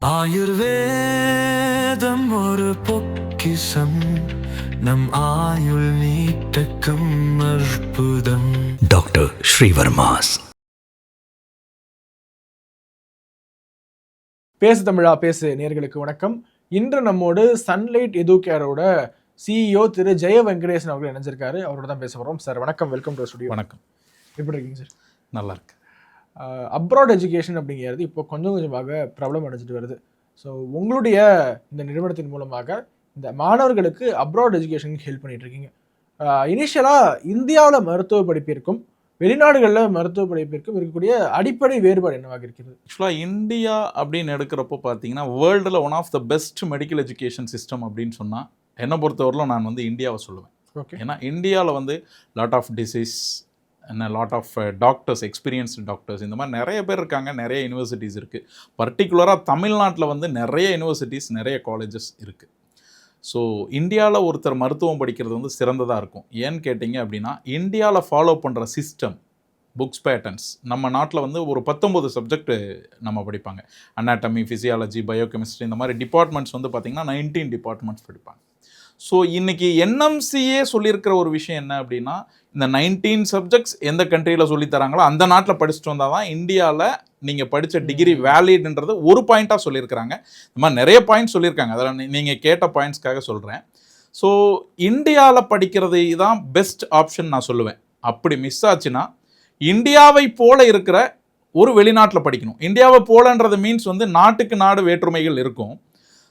ஆயுர்வேதம் ஒரு பொக்கிஷம், நம் ஆயுள் நீட்டக்கும் அற்புதம். டாக்டர் ஸ்ரீவர்மாஸ். பேசு தமிழா பேசு நேயர்களுக்கு வணக்கம். இன்று நம்மோடு சன்லைட் எதுகேரோட சிஇஓ திரு ஜெய வெங்கடேசன் அவர்கள் இணைஞ்சிருக்காரு. அவரோட தான் பேச போகிறோம். சார் வணக்கம், வெல்கம் டு ஸ்டுடியோ. வணக்கம். எப்படி இருக்கீங்க சார்? நல்லா இருக்கு. அப்ராட் எஜுகேஷன் அப்படிங்கிறது இப்போ கொஞ்சம் கொஞ்சமாக ப்ராப்ளம் அடைஞ்சிட்டு வருது. ஸோ உங்களுடைய இந்த நிறுவனத்தின் மூலமாக இந்த மாணவர்களுக்கு அப்ராட் எஜுகேஷனுக்கு ஹெல்ப் பண்ணிட்டு இருக்கீங்க. இனிஷியலாக இந்தியாவில் மருத்துவ படிப்பிற்கும் வெளிநாடுகளில் மருத்துவ படிப்பிற்கும் இருக்கக்கூடிய அடிப்படை வேறுபாடு என்னவாக இருக்கிறது? ஆக்சுவலாக இந்தியா அப்படின்னு எடுக்கிறப்போ பார்த்தீங்கன்னா வேர்ல்டில் one of the best medical education system அப்படின்னு சொன்னால் என்னை பொறுத்தவரையிலும் நான் வந்து இந்தியாவை சொல்லுவேன். ஓகே. ஏன்னா இந்தியாவில் வந்து lot of disease lot of doctors, experienced doctors, இந்த மாதிரி நிறைய பேர் இருக்காங்க. நிறைய யூனிவர்சிட்டிஸ் இருக்குது. பர்டிகுலராக தமிழ்நாட்டில் வந்து நிறைய யூனிவர்சிட்டிஸ், நிறைய காலேஜஸ் இருக்குது. ஸோ இந்தியாவில் ஒருத்தர் மருத்துவம் படிக்கிறது வந்து சிறந்ததாக இருக்கும். ஏன்னு கேட்டிங்க அப்படின்னா இந்தியாவில் ஃபாலோ பண்ணுற சிஸ்டம், புக்ஸ் பேட்டர்ன்ஸ், நம்ம நாட்டில் வந்து ஒரு 19 சப்ஜெக்ட் நம்ம படிப்பாங்க. அனாட்டமி, ஃபிசியாலஜி, பயோகெமிஸ்ட்ரி, இந்த மாதிரி டிபார்ட்மெண்ட்ஸ் வந்து பார்த்திங்கன்னா 19 டிபார்ட்மெண்ட்ஸ் படிப்பாங்க. ஸோ இன்றைக்கி என்எம்சியே சொல்லியிருக்கிற ஒரு விஷயம் என்ன அப்படின்னா, இந்த 19 சப்ஜெக்ட்ஸ் எந்த கண்ட்ரியில் சொல்லித்தராங்களோ அந்த நாட்டில் படிச்சுட்டு வந்தால் தான் இந்தியாவில் நீங்கள் படித்த டிகிரி வேலிட்ன்றது ஒரு பாயிண்ட்டாக சொல்லியிருக்கிறாங்க. இந்த மாதிரி நிறைய பாயிண்ட்ஸ் சொல்லியிருக்காங்க. அதில் நீங்கள் கேட்ட பாயிண்ட்ஸ்க்காக சொல்கிறேன். ஸோ இந்தியாவில் படிக்கிறது தான் பெஸ்ட் ஆப்ஷன் நான் சொல்லுவேன். அப்படி மிஸ் ஆச்சுன்னா இந்தியாவை போல இருக்கிற ஒரு வெளிநாட்டில் படிக்கணும். இந்தியாவை போலன்றது மீன்ஸ் வந்து நாட்டுக்கு நாடு வேற்றுமைகள் இருக்கும்.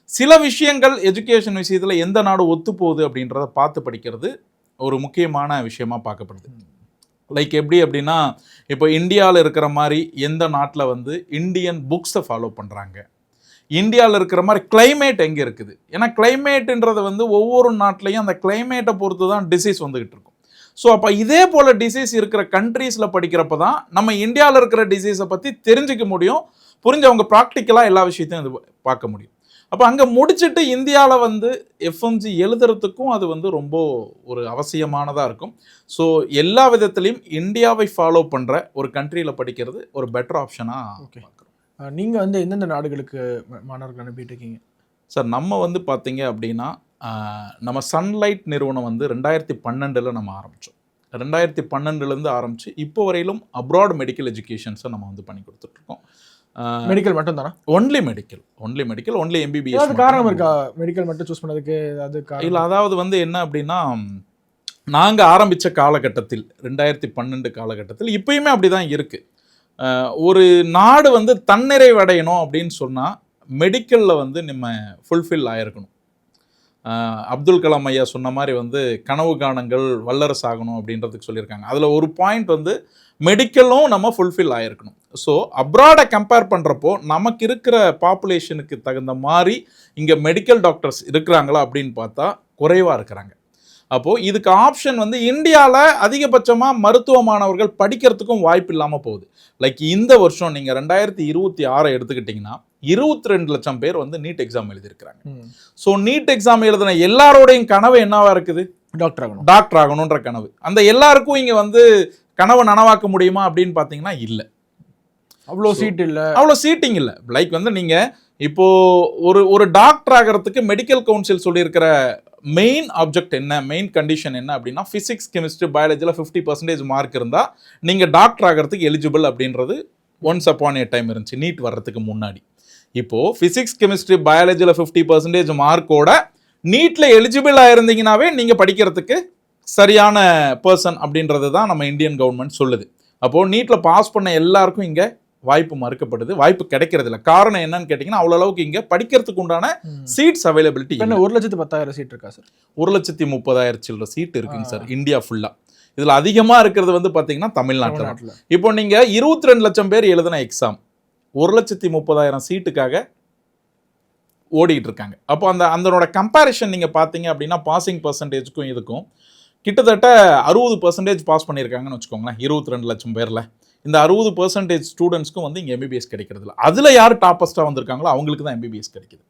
சில விஷயங்கள் எஜுகேஷன் விஷயத்தில் எந்த நாடு ஒத்து போகுது அப்படின்றத பார்த்து படிக்கிறது ஒரு முக்கியமான விஷயமாக பார்க்கப்படுது. லைக் எப்படி அப்படின்னா, இப்போ இந்தியாவில் இருக்கிற மாதிரி எந்த நாட்டில் வந்து இந்தியன் புக்ஸை ஃபாலோ பண்ணுறாங்க, இந்தியாவில் இருக்கிற மாதிரி கிளைமேட் எங்கே இருக்குது. ஏன்னா கிளைமேட்டுன்றது வந்து ஒவ்வொரு நாட்டிலையும் அந்த கிளைமேட்டை பொறுத்து தான் டிசீஸ் வந்துக்கிட்டு இருக்கும். ஸோ அப்போ இதே போல் டிசீஸ் இருக்கிற கண்ட்ரீஸில் படிக்கிறப்ப தான் நம்ம இந்தியாவில் இருக்கிற டிசீஸை பற்றி தெரிஞ்சிக்க முடியும், புரிஞ்சவங்க ப்ராக்டிக்கலாக எல்லா விஷயத்தையும் அது பார்க்க முடியும். அப்போ அங்கே முடிச்சுட்டு இந்தியாவில் வந்து எஃப்எம்ஜி எழுதுறதுக்கும் அது வந்து ரொம்ப ஒரு அவசியமானதாக இருக்கும். ஸோ எல்லா விதத்துலையும் இந்தியாவை ஃபாலோ பண்ணுற ஒரு கண்ட்ரியில் படிக்கிறது ஒரு பெட்டர் ஆப்ஷனாக. ஓகே. நீங்கள் வந்து எந்தெந்த நாடுகளுக்கு மாணவர்கள் அனுப்பிட்டு இருக்கீங்க சார்? நம்ம வந்து பார்த்தீங்க அப்படின்னா நம்ம சன்லைட் நிறுவனம் வந்து 2012 நம்ம ஆரம்பித்தோம். 2012 ஆரம்பித்து இப்போ வரையிலும் அப்ராட் மெடிக்கல் எஜுகேஷன்ஸை நம்ம வந்து பண்ணி கொடுத்துட்ருக்கோம். மெடிக்கல் மட்டும் தானா? Only medical, only MBBS. காரணம் இருக்கா மெடிக்கல் மட்டும் சூஸ் பண்ணதுக்கு? அது இல்லை, அதாவது வந்து என்ன அப்படின்னா, நாங்கள் ஆரம்பித்த காலகட்டத்தில் 2012 காலகட்டத்தில் இப்பயுமே அப்படி தான் இருக்குது. ஒரு நாடு வந்து தன்னிறைவடையணும் அப்படின்னு சொன்னால் மெடிக்கலில் வந்து நம்ம ஃபுல்ஃபில் ஆகிருக்கணும். அப்துல் கலாம் ஐயா சொன்ன மாதிரி வந்து கனவு காணுங்கள் வல்லரசு ஆகணும் அப்படின்றதுக்கு சொல்லியிருக்காங்க. அதில் ஒரு பாயிண்ட் வந்து மெடிக்கலும் நம்ம ஃபுல்ஃபில் ஆகிருக்கணும். ஸோ அப்ராடை கம்பேர் பண்ணுறப்போ நமக்கு இருக்கிற பாப்புலேஷனுக்கு தகுந்த மாதிரி இங்கே மெடிக்கல் டாக்டர்ஸ் இருக்கிறாங்களா அப்படின்னு பார்த்தா குறைவாக இருக்கிறாங்க. அப்போது இதுக்கு ஆப்ஷன் வந்து இந்தியாவில் அதிகபட்சமாக மருத்துவ மாணவர்கள் படிக்கிறதுக்கும் வாய்ப்பு இல்லாமல் போகுது. லைக் இந்த வருஷம் நீங்கள் 2026 எடுத்துக்கிட்டிங்கன்னா 22 லட்சம் பேர் வந்து நீட் எக்ஸாம் எழுதியிருக்கிறாங்க. ஸோ நீட் எக்ஸாம் எழுதின எல்லாரோடையும் கனவு என்னவா இருக்குது? டாக்டர் ஆகணுன்ற கனவு. அந்த எல்லாருக்கும் இங்கே வந்து கனவை நனவாக்க முடியுமா அப்படின்னு பார்த்தீங்கன்னா இல்லை. அவ்வளோ சீட் இல்லை, அவ்வளோ சீட்டிங் இல்லை. லைக் வந்து நீங்கள் இப்போது ஒரு டாக்டர் ஆகிறதுக்கு மெடிக்கல் கவுன்சில் சொல்லியிருக்கிற மெயின் ஆப்ஜெக்ட் என்ன, மெயின் கண்டிஷன் என்ன அப்படின்னா, ஃபிசிக்ஸ், கெமிஸ்ட்ரி, பயாலஜியில் 50% மார்க் இருந்தால் நீங்கள் டாக்டர் ஆகிறதுக்கு எலிஜிபிள் அப்படின்றது ஒன்ஸ் அப்பான் ஏ டைம் இருந்துச்சு நீட் வர்றதுக்கு முன்னாடி. இப்போது ஃபிசிக்ஸ், கெமிஸ்ட்ரி, பயாலஜியில் 50% மார்க்கோட நீட்டில் எலிஜிபிள் ஆயிருந்தீங்கன்னாவே நீங்கள் படிக்கிறதுக்கு சரியான பர்சன் அப்படின்றது தான் நம்ம இந்தியன் கவர்மெண்ட் சொல்லுது. அப்போது நீட்டில் பாஸ் பண்ண எல்லாருக்கும் இங்கே வாய்ப்பு மறுக்கப்படுது, வாய்ப்பு கிடைக்கிறது இல்லை. காரணம் என்னன்னு கேட்டிங்கன்னா, அவ்வளோ அளவுக்கு இங்கே படிக்கிறதுக்கு உண்டான சீட்ஸ் அவைலபிலிட்டி. 1,10,000 சீட் இருக்கா சார்? 1,30,000 சில்லற சீட் இருக்குங்க சார் இந்தியா ஃபுல்லாக. இதில் அதிகமாக இருக்கிறது வந்து பார்த்தீங்கன்னா தமிழ்நாட்டில். இப்போ நீங்கள் 22 லட்சம் பேர் எழுதின எக்ஸாம் 1,30,000 சீட்டுக்காக ஓடிட்டு இருக்காங்க. அப்போ அதனோட கம்பேரிஷன் நீங்கள் பார்த்தீங்க அப்படின்னா பாசிங் பர்சன்டேஜுக்கும் இதுக்கும் கிட்டத்தட்ட 60% பாஸ் பண்ணியிருக்காங்கன்னு வச்சுக்கோங்களேன். 22 லட்சம் பேரில் இந்த 60% ஸ்டூடெண்ட்ஸ்க்கும் வந்து இங்கே எம்பிபிஎஸ் கிடைக்கிறது இல்லை. அதில் யார் டாப்பஸ்ட்டாக வந்திருக்காங்களோ அவங்களுக்கு தான் எம்பிபிஎஸ் கிடைக்குது.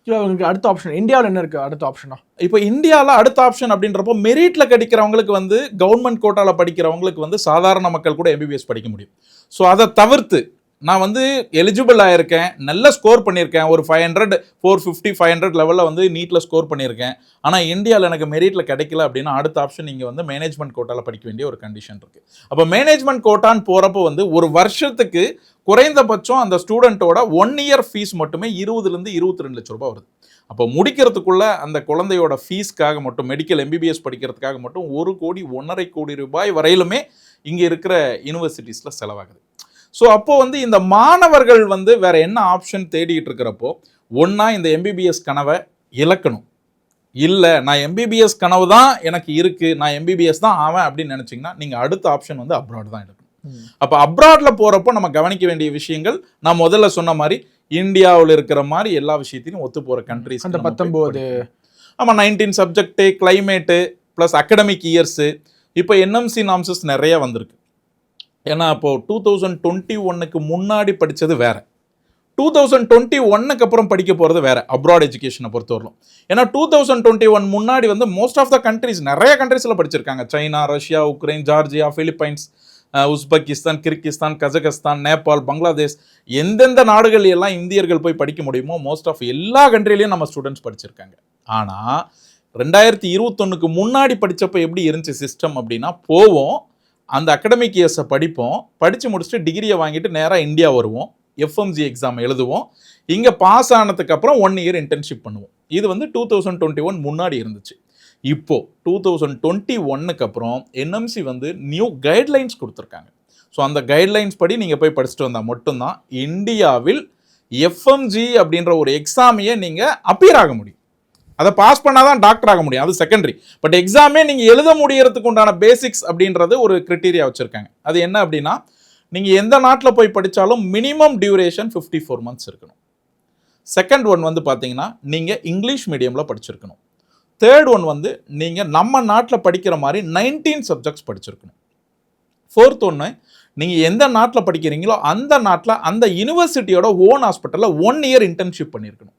அவங்களுக்கு அடுத்த ஆப்ஷன் இந்தியாவில் என்ன இருக்குது? அடுத்த ஆப்ஷனா இப்போ இந்தியாவில் அடுத்த ஆப்ஷன் அப்படின்றப்போ மெரிட்டில் கிடைக்கிறவங்களுக்கு வந்து கவர்மெண்ட் கோட்டாவில் படிக்கிறவங்களுக்கு வந்து சாதாரண மக்கள் கூட எம்பிபிஎஸ் படிக்க முடியும். ஸோ அதை தவிர்த்து நான் வந்து எலிஜிபிள் ஆயிருக்கேன், நல்ல ஸ்கோர் பண்ணியிருக்கேன், ஒரு 500 450 500 லெவலில் வந்து நீட்டில் ஸ்கோர் பண்ணியிருக்கேன், ஆனால் இந்தியாவில் எனக்கு மெரிட்டில் கிடைக்கல அப்படின்னா அடுத்த ஆப்ஷன் நீங்கள் வந்து மேனேஜ்மெண்ட் கோட்டாவில் படிக்க வேண்டிய ஒரு கண்டிஷன் இருக்குது. அப்போ மேனேஜ்மெண்ட் கோட்டான்னு போகிறப்போ வந்து ஒரு வருஷத்துக்கு குறைந்தபட்சம் அந்த ஸ்டூடெண்ட்டோட 1 இயர் ஃபீஸ் மட்டுமே 20 22 லட்ச ரூபாய் வருது. அப்போ முடிக்கிறதுக்குள்ள அந்த குழந்தையோட ஃபீஸ்க்காக மட்டும் மெடிக்கல் MBBS படிக்கிறதுக்காக மட்டும் 1 கோடி 1.5 கோடி ரூபாய் வரையிலுமே இங்கே இருக்கிற யூனிவர்சிட்டிஸில் செலவாகுது. ஸோ அப்போ வந்து இந்த மாணவர்கள் வந்து வேற என்ன ஆப்ஷன் தேடிட்டு இருக்கிறப்போ, ஒன்றா இந்த MBBS கனவை இழக்கணும், இல்லை நான் MBBS கனவு தான் எனக்கு இருக்குது, நான் MBBS தான் ஆவேன் அப்படின்னு நினச்சிங்கன்னா நீங்கள் அடுத்த ஆப்ஷன் வந்து அப்ராட் தான் எடுக்கணும். அப்போ அப்ராடில் போகிறப்போ நம்ம கவனிக்க வேண்டிய விஷயங்கள் நான் முதல்ல சொன்ன மாதிரி இந்தியாவில் இருக்கிற மாதிரி எல்லா விஷயத்தையும் ஒத்து போகிற கண்ட்ரிஸ். அந்த 19 ஆமாம் 19 subject, climate plus academic years. இப்போ NMC நாம்சஸ் நிறைய வந்திருக்கு. ஏன்னா இப்போது 2021க்கு முன்னாடி படித்தது வேறு, 2021க்கு அப்புறம் படிக்க போகிறது வேறு அப்ராட் எஜுகேஷனை பொறுத்தவரைக்கும். ஏன்னா 2021 முன்னாடி வந்து மோஸ்ட் ஆஃப் த கண்ட்ரிஸ் நிறைய கண்ட்ரீஸில் படிச்சிருக்காங்க. China, Russia, Ukraine, Georgia, Philippines, Uzbekistan, Kyrgyzstan, Kazakhstan, Nepal, Bangladesh, எந்தெந்த நாடுகள் எல்லாம் இந்தியர்கள் போய் படிக்க முடியுமோ மோஸ்ட் ஆஃப் எல்லா கண்ட்ரிலையும் நம்ம ஸ்டூடெண்ட்ஸ் படிச்சிருக்காங்க. ஆனால் 2021க்கு முன்னாடி படித்தப்போ எப்படி இருந்துச்சு சிஸ்டம் அப்படின்னா, போவோம் அந்த அகடமிக் இயர்ஸை படிப்போம், படித்து முடிச்சுட்டு டிகிரியை வாங்கிட்டு நேராக இந்தியா வருவோம், FMG எக்ஸாம் எழுதுவோம், இங்கே பாஸ் ஆனதுக்கப்புறம் 1 இயர் இன்டர்ன்ஷிப் பண்ணுவோம். இது வந்து 2021 முன்னாடி இருந்துச்சு. இப்போது 2021க்கு அப்புறம் NMC வந்து நியூ கைட்லைன்ஸ் கொடுத்துருக்காங்க. ஸோ அந்த கைட்லைன்ஸ் படி நீங்கள் போய் படிச்சுட்டு வந்தால் மட்டும்தான் இந்தியாவில் FMG அப்படின்ற ஒரு எக்ஸாமையே நீங்கள் அப்பியர் ஆக முடியும். அதை பாஸ் பண்ணால் தான் டாக்டர் ஆக முடியும், அது செகண்டரி. பட் எக்ஸாமே நீங்கள் எழுத முடியறதுக்கு உண்டான பேசிக்ஸ் அப்படின்றது ஒரு கிரிட்டீரியா வச்சுருக்காங்க. அது என்ன அப்படின்னா, நீங்கள் எந்த நாட்டில் போய் படித்தாலும் மினிமம் டியூரேஷன் 54 மந்த்ஸ் இருக்கணும். செகண்ட் ஒன் வந்து பார்த்தீங்கன்னா நீங்கள் இங்கிலீஷ் மீடியமில் படிச்சிருக்கணும். தேர்ட் ஒன் வந்து நீங்கள் நம்ம நாட்டில் படிக்கிற மாதிரி 19 சப்ஜெக்ட்ஸ் படிச்சிருக்கணும். ஃபோர்த் ஒன்று, நீங்கள் எந்த நாட்டில் படிக்கிறீங்களோ அந்த நாட்டில் அந்த யூனிவர்சிட்டியோட ஓன் ஹாஸ்பிட்டலில் 1 இயர் இன்டர்ன்ஷிப் பண்ணியிருக்கணும்.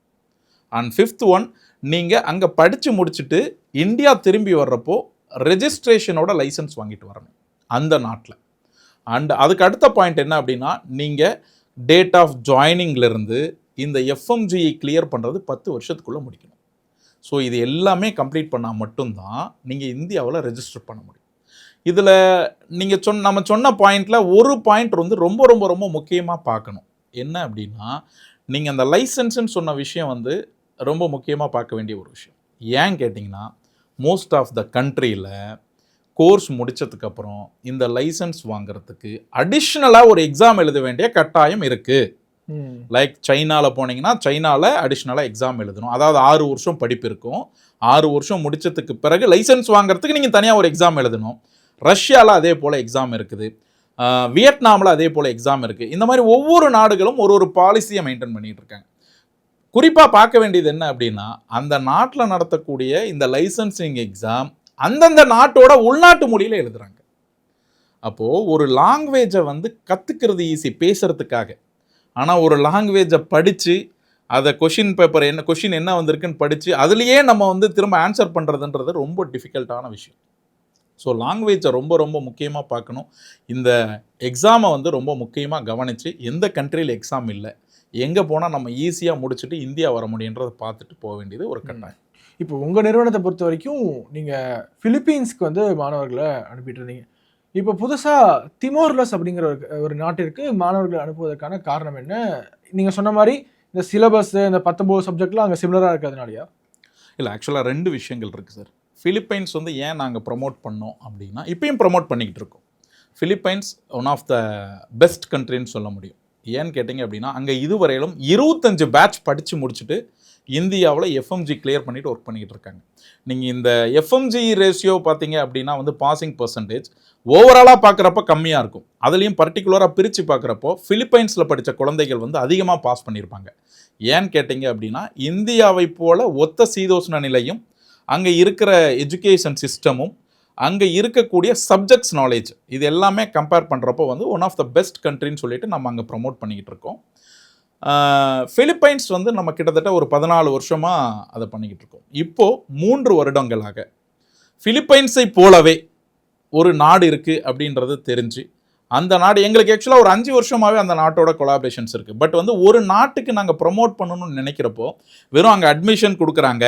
அண்ட் ஃபிஃப்த் ஒன், நீங்கள் அங்கே படித்து முடிச்சுட்டு இந்தியா திரும்பி வர்றப்போ ரெஜிஸ்ட்ரேஷனோட லைசன்ஸ் வாங்கிட்டு வரணும் அந்த நாட்டில். அண்ட் அதுக்கு அடுத்த பாயிண்ட் என்ன அப்படின்னா, நீங்கள் டேட் ஆஃப் ஜாயினிங்லேருந்து இந்த FMGயை கிளியர் பண்ணுறது 10 வருஷத்துக்குள்ளே முடிக்கணும். ஸோ இது எல்லாமே கம்ப்ளீட் பண்ணால் மட்டும்தான் நீங்கள் இந்தியாவில் ரெஜிஸ்டர் பண்ண முடியும். இதில் நீங்கள் நம்ம சொன்ன பாயிண்டில் ஒரு பாயிண்ட் வந்து ரொம்ப ரொம்ப ரொம்ப முக்கியமாக பார்க்கணும். என்ன அப்படின்னா, நீங்கள் அந்த லைசன்ஸுன்னு சொன்ன விஷயம் வந்து ரொம்ப முக்கியமாக பார்க்க வேண்டிய ஒரு விஷயம். ஏன் கேட்டிங்கன்னா, மோஸ்ட் ஆஃப் த கண்ட்ரியில் கோர்ஸ் முடித்ததுக்கப்புறம் இந்த லைசன்ஸ் வாங்குறதுக்கு அடிஷ்னலாக ஒரு எக்ஸாம் எழுத வேண்டிய கட்டாயம் இருக்குது. லைக் சைனாவில் போனீங்கன்னா சைனாவில் அடிஷ்னலாக எக்ஸாம் எழுதணும். அதாவது 6 வருஷம் படிப்பு இருக்கும். 6 வருஷம் முடித்ததுக்கு பிறகு லைசன்ஸ் வாங்குறதுக்கு நீங்கள் தனியாக ஒரு எக்ஸாம் எழுதணும். ரஷ்யாவில் அதே போல் எக்ஸாம் இருக்குது, வியட்நாமில் அதே போல் எக்ஸாம் இருக்குது. இந்த மாதிரி ஒவ்வொரு நாடுகளும் ஒரு பாலிசியை மெயின்டைன் பண்ணிகிட்டு இருக்காங்க. குறிப்பாக பார்க்க வேண்டியது என்ன அப்படின்னா, அந்த நாட்டில் நடத்தக்கூடிய இந்த லைசன்சிங் எக்ஸாம் அந்தந்த நாட்டோட உள்நாட்டு மொழியில் எழுதுகிறாங்க. அப்போது ஒரு லாங்குவேஜை வந்து கற்றுக்கிறது ஈஸி பேசுகிறதுக்காக, ஆனால் ஒரு லாங்குவேஜை படித்து அதை கொஷின் என்ன வந்திருக்குன்னு படித்து அதுலேயே நம்ம வந்து திரும்ப ஆன்சர் பண்ணுறதுன்றது ரொம்ப டிஃபிகல்ட்டான விஷயம். ஸோ லாங்குவேஜை ரொம்ப ரொம்ப முக்கியமாக பார்க்கணும். இந்த எக்ஸாமை வந்து ரொம்ப முக்கியமாக கவனித்து எந்த கண்ட்ரியில் எக்ஸாம் இல்லை, எங்கே போனால் நம்ம ஈஸியாக முடிச்சுட்டு இந்தியா வர முடியுன்றதை பார்த்துட்டு போக வேண்டியது ஒரு கட்டாயம். இப்போ உங்கள் நிறுவனத்தை பொறுத்த வரைக்கும் நீங்கள் ஃபிலிப்பீன்ஸ்க்கு வந்து மாணவர்களை அனுப்பிட்டு இருந்தீங்க. இப்போ புதுசாக திமோர்லஸ் அப்படிங்கிற ஒரு நாட்டிற்கு மாணவர்களை அனுப்புவதற்கான காரணம் என்ன? நீங்கள் சொன்ன மாதிரி இந்த சிலபஸ், இந்த 19 சப்ஜெக்ட்லாம் அங்கே சிமிலராக இருக்கிறதுனாலயா? இல்லை, ஆக்சுவலாக 2 விஷயங்கள் இருக்குது சார். ஃபிலிப்பைன்ஸ் வந்து ஏன் நாங்கள் ப்ரமோட் பண்ணோம் அப்படின்னா, இப்பயும் ப்ரமோட் பண்ணிக்கிட்டு இருக்கோம். Philippines one of the best கண்ட்ரின்னு சொல்ல முடியும். ஏன்னு கேட்டிங்க அப்படின்னா, அங்கே இதுவரையிலும் 25 பேட்ச் படித்து முடிச்சுட்டு இந்தியாவில் FMG கிளியர் பண்ணிவிட்டு ஒர்க் பண்ணிக்கிட்டு இருக்காங்க. நீங்கள் இந்த FMG ரேஷியோ பார்த்தீங்க அப்படின்னா வந்து பாசிங் பர்சன்டேஜ் ஓவராலாக பார்க்குறப்ப கம்மியாக இருக்கும். அதுலேயும் பர்டிகுலராக பிரித்து பார்க்குறப்போ ஃபிலிப்பைன்ஸில் படித்த குழந்தைகள் வந்து அதிகமாக பாஸ் பண்ணியிருப்பாங்க. ஏன்னு கேட்டிங்க அப்படின்னா, இந்தியாவை போல் ஒத்த சீதோஷ்ண நிலையும் அங்கே இருக்கிற எஜுகேஷன் சிஸ்டமும் அங்கே இருக்கக்கூடிய சப்ஜெக்ட்ஸ் நாலேஜ் இது எல்லாமே கம்பேர் பண்ணுறப்போ வந்து ஒன் ஆஃப் த பெஸ்ட் கண்ட்ரின்னு சொல்லிட்டு நம்ம அங்கே ப்ரமோட் பண்ணிக்கிட்டு இருக்கோம். ஃபிலிப்பைன்ஸ் வந்து நம்ம கிட்டத்தட்ட ஒரு 14 வருஷமாக அதை பண்ணிக்கிட்டு இருக்கோம். இப்போது 3 வருடங்களாக ஃபிலிப்பைன்ஸை போலவே ஒரு நாடு இருக்குது அப்படின்றது தெரிஞ்சு அந்த நாடு எங்களுக்கு ஆக்சுவலாக ஒரு 5 வருஷமாகவே அந்த நாட்டோட கொலாபரேஷன்ஸ் இருக்குது. பட் வந்து ஒரு நாட்டுக்கு நாங்கள் ப்ரொமோட் பண்ணணும்னு நினைக்கிறப்போ வெறும் அங்கே அட்மிஷன் கொடுக்குறாங்க,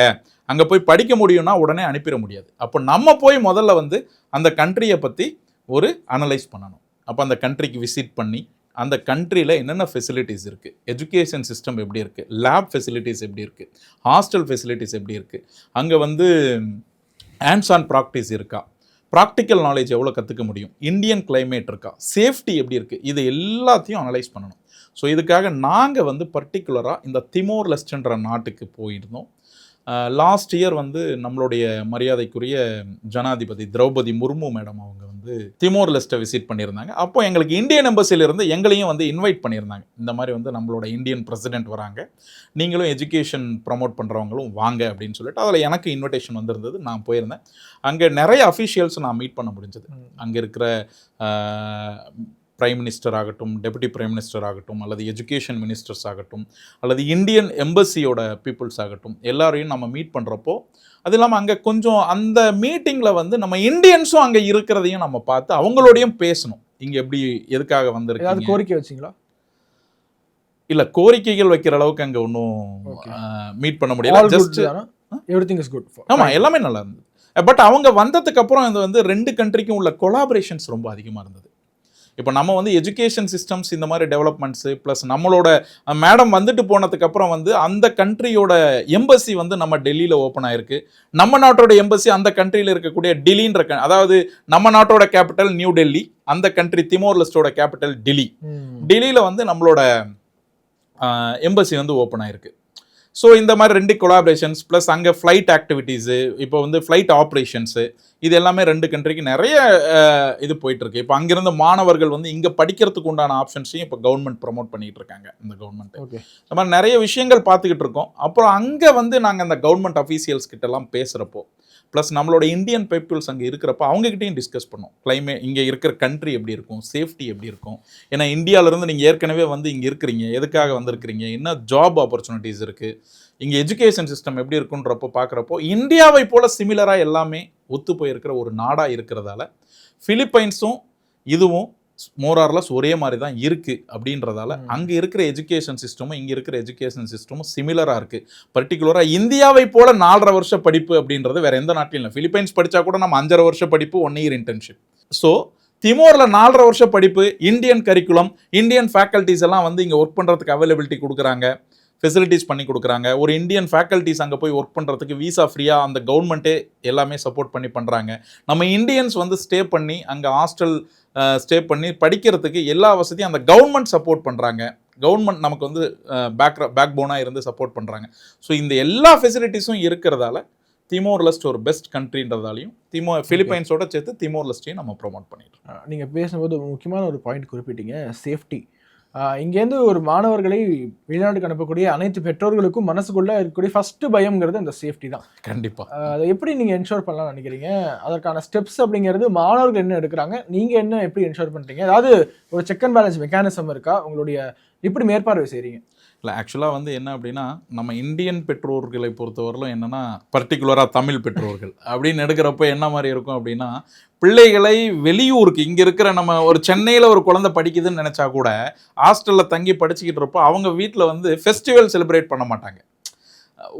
அங்கே போய் படிக்க முடியும்னா உடனே அனுப்பிட முடியாது. அப்போ நம்ம போய் முதல்ல வந்து அந்த கண்ட்ரியை பற்றி ஒரு அனலைஸ் பண்ணணும். அப்போ அந்த கண்ட்ரிக்கு விசிட் பண்ணி அந்த கண்ட்ரியில் என்னென்ன ஃபெசிலிட்டிஸ் இருக்குது, எஜுகேஷன் சிஸ்டம் எப்படி இருக்குது, லேப் ஃபெசிலிட்டிஸ் எப்படி இருக்குது, ஹாஸ்டல் ஃபெசிலிட்டிஸ் எப்படி இருக்குது, அங்கே வந்து ஹேண்ட்ஸ் ஆன் ப்ராக்டிஸ் இருக்கா, ப்ராக்டிக்கல் நாலேஜ் எவ்வளோ கற்றுக்க முடியும், இந்தியன் கிளைமேட் இருக்கா, சேஃப்டி எப்படி இருக்குது, இது எல்லாத்தையும் அனலைஸ் பண்ணணும். ஸோ இதுக்காக நாங்கள் வந்து பர்டிகுலராக இந்த திமோர் லெஸ்ட்ன்ற நாட்டுக்கு போயிருந்தோம். லாஸ்ட் இயர் வந்து நம்மளுடைய மரியாதைக்குரிய ஜனாதிபதி திரௌபதி முர்மு மேடம் அவங்க வந்து திமோர் லெஸ்ட்டை விசிட் பண்ணியிருந்தாங்க. அப்போ எங்களுக்கு இந்தியன் எம்பசிலிருந்து எங்களையும் வந்து இன்வைட் பண்ணியிருந்தாங்க. இந்த மாதிரி வந்து நம்மளோட இந்தியன் பிரசிடென்ட் வராங்க, நீங்களும் எஜுகேஷன் ப்ரமோட் பண்ணுறவங்களும் வாங்க அப்படின்னு சொல்லிட்டு அதில் எனக்கு இன்விடேஷன் வந்திருந்தது. நான் போயிருந்தேன். அங்கே நிறைய அஃபீஷியல்ஸ் நான் மீட் பண்ண முடிஞ்சது. அங்கே இருக்கிற பிரைம் மினிஸ்டர் ஆகட்டும், டெபுட்டி பிரைம் மினிஸ்டர் ஆகட்டும், அல்லது எஜுகேஷன் மினிஸ்டர்ஸ் ஆகட்டும், அல்லது இந்தியன் எம்பசியோட பீப்புள்ஸ் ஆகட்டும், எல்லாரையும் நம்ம மீட் பண்ணுறப்போ அது இல்லாமல் அங்கே கொஞ்சம் அந்த மீட்டிங்கில் வந்து நம்ம இந்தியன்ஸும் அங்கே இருக்கிறதையும் நம்ம பார்த்து அவங்களோடையும் பேசணும். இங்கே எப்படி எதுக்காக வந்திருக்கு, கோரிக்கை வச்சிங்களா? இல்லை, கோரிக்கைகள் வைக்கிற அளவுக்கு அங்கே ஒன்றும் மீட் பண்ண முடியல. Just everything is good. ஆமாம், எல்லாமே நல்லா இருந்தது. பட் அவங்க வந்ததுக்கு அப்புறம் இது வந்து 2 கண்ட்ரிக்கும் உள்ள கொலாபரேஷன்ஸ் ரொம்ப அதிகமாக இருந்தது. இப்போ நம்ம வந்து எஜுகேஷன் சிஸ்டம்ஸ் இந்த மாதிரி டெவலப்மெண்ட்ஸு ப்ளஸ் நம்மளோட மேடம் வந்துட்டு போனதுக்கப்புறம் வந்து அந்த கண்ட்ரியோட எம்பசி வந்து நம்ம டெல்லியில் ஓப்பன் ஆயிருக்கு. நம்ம நாட்டோட எம்பசி அந்த கண்ட்ரியில் இருக்கக்கூடிய டெல்லின்ற அதாவது நம்ம நாட்டோட கேபிட்டல் நியூ டெல்லி, அந்த கண்ட்ரி திமோர் லெஸ்டோட கேபிட்டல் டெல்லி. டெல்லியில் வந்து நம்மளோட எம்பசி வந்து ஓப்பன் ஆயிருக்கு. ஸோ இந்த மாதிரி 2 கொலாபரேஷன்ஸ் ப்ளஸ் அங்கே ஃப்ளைட் ஆக்டிவிட்டீஸு, இப்போ வந்து ஃப்ளைட் ஆப்ரேஷன்ஸு, இது எல்லாமே 2 கண்ட்ரிக்கு நிறைய இது போயிட்டுருக்கு. இப்போ அங்கேருந்து மாணவர்கள் வந்து இங்கே படிக்கிறதுக்கு உண்டான ஆப்ஷன்ஸையும் இப்போ கவர்மெண்ட் ப்ரமோட் பண்ணிகிட்டு இருக்காங்க. இந்த கவர்மெண்ட் இந்த மாதிரி நிறைய விஷயங்கள் பார்த்துக்கிட்டு இருக்கோம். அப்புறம் அங்கே வந்து நாங்கள் அந்த கவர்மெண்ட் அஃபீஷியல்ஸ் கிட்டலாம் பேசுகிறப்போ ப்ளஸ் நம்மளோட இந்தியன் பீப்புள்ஸ் அங்கே இருக்கிறப்போ அவங்ககிட்டையும் டிஸ்கஸ் பண்ணோம். கிளைமேட் இங்கே இருக்கிற கண்ட்ரி எப்படி இருக்கும், சேஃப்டி எப்படி இருக்கும், ஏன்னா இந்தியாவிலேருந்து நீங்கள் ஏற்கனவே வந்து இங்கே இருக்கிறீங்க, எதுக்காக வந்திருக்கிறீங்க, என்ன ஜாப் ஆப்பர்ச்சுனிட்டிஸ் இருக்குது, இங்கே எஜுகேஷன் சிஸ்டம் எப்படி இருக்குன்றப்போ பார்க்குறப்போ இந்தியாவை போல் சிமிலராக எல்லாமே ஒத்து போயிருக்கிற ஒரு நாடாக இருக்கிறதால பிலிப்பைன்ஸும் இதுவும் மோரார்லஸ் ஒரே மாதிரி தான் இருக்குது. அப்படின்றதால அங்கே இருக்கிற எஜுகேஷன் சிஸ்டமும் இங்கே இருக்கிற எஜுகேஷன் சிஸ்டமும் சிமிலராக இருக்குது. பர்டிகுலராக இந்தியாவை போல 4.5 வருஷ படிப்பு அப்படின்றது வேறு எந்த நாட்டிலும் இல்லை. பிலிப்பைன்ஸ் படித்தா கூட நம்ம 5.5 வருஷ படிப்பு, 1 இயர் இன்டர்ன்ஷிப். ஸோ திமோரில் 4.5 வருஷ படிப்பு, இந்தியன் கரிக்குலம், இந்தியன் ஃபேக்கல்ட்டிஸ் எல்லாம் வந்து இங்கே ஒர்க் பண்ணுறதுக்கு அவைலபிலிட்டி கொடுக்குறாங்க, ஃபெசிலிட்டிஸ் பண்ணி கொடுக்குறாங்க. ஒரு இந்தியன் ஃபேக்கல்ட்டிஸ் அங்கே போய் ஒர்க் பண்ணுறதுக்கு வீசா ஃப்ரீயாக அந்த கவர்மெண்ட்டே எல்லாமே சப்போர்ட் பண்ணி பண்ணுறாங்க. நம்ம இந்தியன்ஸ் வந்து ஸ்டே பண்ணி அங்கே ஹாஸ்டல் ஸ்டே பண்ணி படிக்கிறதுக்கு எல்லா வசதியும் அந்த கவர்மெண்ட் சப்போர்ட் பண்ணுறாங்க. கவர்மெண்ட் நமக்கு வந்து பேக் போனாக இருந்து சப்போர்ட் பண்ணுறாங்க. ஸோ இந்த எல்லா ஃபெசிலிட்டிஸும் இருக்கிறதால திமோர் லெஸ்ட் ஒரு பெஸ்ட் கண்ட்ரின்றதாலையும் பிலிப்பைன்ஸோட சேர்த்து திமோர் லெஸ்ட்டையும் நம்ம ப்ரொமோட் பண்ணிட்டோம். நீங்கள் பேசும்போது முக்கியமான ஒரு பாயிண்ட் குறிப்பிட்டீங்க, சேஃப்டி. இங்கேருந்து ஒரு மாணவர்களை வெளிநாட்டுக்கு அனுப்பக்கூடிய அனைத்து பெற்றோர்களுக்கும் மனசுக்குள்ளே இருக்கக்கூடிய ஃபஸ்ட்டு பயம்ங்கிறது அந்த சேஃப்டி தான். கண்டிப்பாக. அதை எப்படி நீங்கள் என்ஷோர் பண்ணலாம்னு நினைக்கிறீங்க? அதற்கான ஸ்டெப்ஸ் அப்படிங்கிறது மாணவர்கள் என்ன எடுக்கிறாங்க, நீங்கள் என்ன எப்படி என்ஷோர் பண்ணுறீங்க? அதாவது ஒரு செக் அண்ட் பேலன்ஸ் மெக்கானிசம் இருக்கா, உங்களுடைய எப்படி மேற்பார்வை செய்கிறீங்க? இல்லை, ஆக்சுவலாக வந்து என்ன அப்படின்னா நம்ம இந்தியன் பெற்றோர்களை பொறுத்தவரையிலும் என்னென்னா பர்டிகுலராக தமிழ் பெற்றோர்கள் அப்படின்னு எடுக்கிறப்ப என்ன மாதிரி இருக்கும் அப்படின்னா, பிள்ளைகளை வெளியூருக்கு இங்கே இருக்கிற நம்ம ஒரு சென்னையில் ஒரு குழந்தை படிக்குதுன்னு நினச்சா கூட ஹாஸ்டலில் தங்கி படிச்சுக்கிட்டு இருப்போ அவங்க வீட்டில் வந்து ஃபெஸ்டிவல் செலிப்ரேட் பண்ண மாட்டாங்க.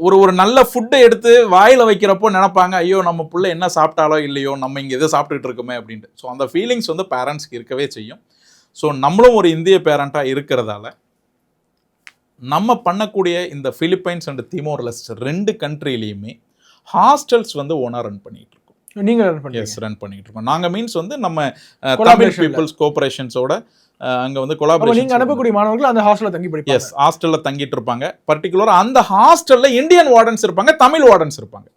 ஒரு நல்ல ஃபுட்டை எடுத்து வாயில் வைக்கிறப்போ நினைப்பாங்க, ஐயோ நம்ம பிள்ளை என்ன சாப்பிட்டாலோ இல்லையோ, நம்ம இங்கே எதை சாப்பிட்டுட்டு இருக்கோமே அப்படின்ட்டு. ஸோ அந்த ஃபீலிங்ஸ் வந்து பேரண்ட்ஸ்க்கு இருக்கவே செய்யும். ஸோ நம்மளும் ஒரு இந்திய பேரண்ட்டாக இருக்கிறதால நம்ம பண்ணக்கூடிய இந்த பிலிப்பைன்ஸ் அண்ட் திமோர் லெஸ்ட் 2 கண்ட்ரிலையுமே ஹாஸ்டல்ஸ் வந்து ஓனாக ரன் பண்ணிட்டு இருக்கோம். நீங்கள் ரன் பண்ணி? எஸ், ரன் பண்ணிட்டு இருக்கோம். நாங்கள் மீன்ஸ் வந்து நம்ம தமிழ் பீப்புள்ஸ் கோஆபரேஷன்ஸோட அங்கே வந்து கொலாபரேஷன். நீங்கள் அனுப்பக்கூடிய மாணவர்கள் அந்த ஹாஸ்டலில் தங்கி படிப்பாங்க? எஸ், ஹாஸ்டலில் தங்கிட்டு இருப்பாங்க. பர்டிகுலராக அந்த ஹாஸ்டலில் இந்தியன் வார்டன்ஸ் இருப்பாங்க, தமிழ் வார்டன்ஸ் இருப்பாங்க.